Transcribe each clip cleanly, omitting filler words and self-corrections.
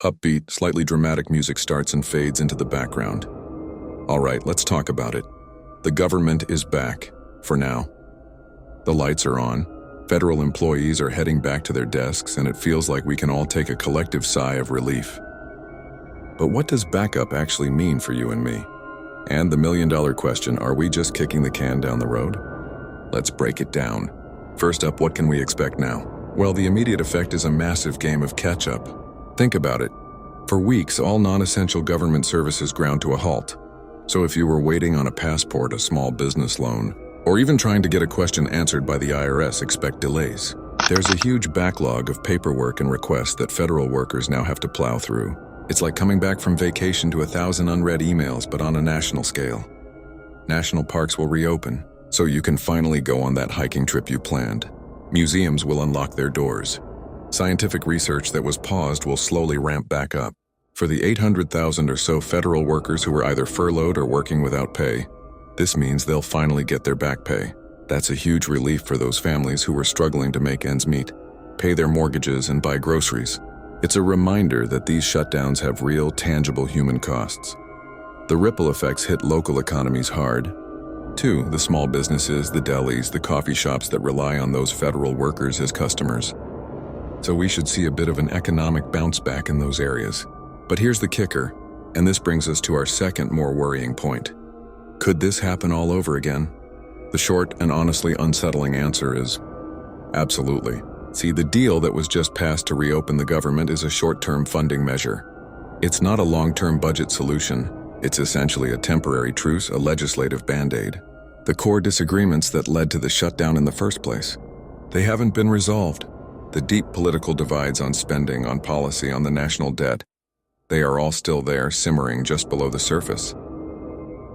Upbeat, slightly dramatic music starts and fades into the background. All right, let's talk about it. The government is back, for now. The lights are on, federal employees are heading back to their desks, and it feels like we can all take a collective sigh of relief. But what does backup actually mean for you and me? And the million-dollar question, are we just kicking the can down the road? Let's break it down. First up, what can we expect now? Well, the immediate effect is a massive game of catch-up. Think about it. For weeks, all non-essential government services ground to a halt. So if you were waiting on a passport, a small business loan, or even trying to get a question answered by the IRS, expect delays. There's a huge backlog of paperwork and requests that federal workers now have to plow through. It's like coming back from vacation to 1,000 unread emails, but on a national scale. National parks will reopen, so you can finally go on that hiking trip you planned. Museums will unlock their doors. Scientific research that was paused will slowly ramp back up. For the 800,000 or so federal workers who were either furloughed or working without pay, this means they'll finally get their back pay. That's a huge relief for those families who were struggling to make ends meet, pay their mortgages, and buy groceries. It's a reminder that these shutdowns have real, tangible human costs. The ripple effects hit local economies hard. Too, the small businesses, the delis, the coffee shops that rely on those federal workers as customers. So we should see a bit of an economic bounce back in those areas. But here's the kicker, and this brings us to our second, more worrying point. Could this happen all over again? The short and honestly unsettling answer is absolutely. See, the deal that was just passed to reopen the government is a short-term funding measure. It's not a long-term budget solution. It's essentially a temporary truce, a legislative band-aid. The core disagreements that led to the shutdown in the first place, they haven't been resolved. The deep political divides on spending, on policy, on the national debt, they are all still there, simmering just below the surface.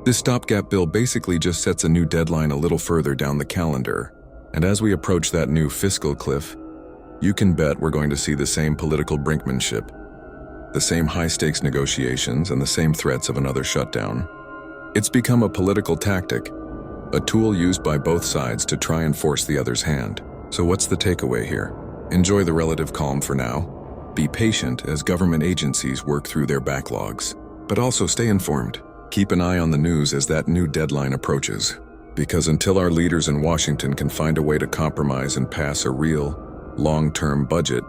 This stopgap bill basically just sets a new deadline a little further down the calendar. And as we approach that new fiscal cliff, you can bet we're going to see the same political brinkmanship, the same high-stakes negotiations, and the same threats of another shutdown. It's become a political tactic, a tool used by both sides to try and force the other's hand. So what's the takeaway here? Enjoy the relative calm for now. Be patient as government agencies work through their backlogs. But also stay informed. Keep an eye on the news as that new deadline approaches. Because until our leaders in Washington can find a way to compromise and pass a real, long-term budget,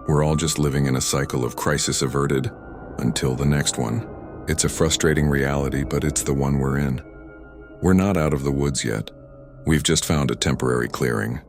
we're all just living in a cycle of crisis averted until the next one. It's a frustrating reality, but it's the one we're in. We're not out of the woods yet. We've just found a temporary clearing.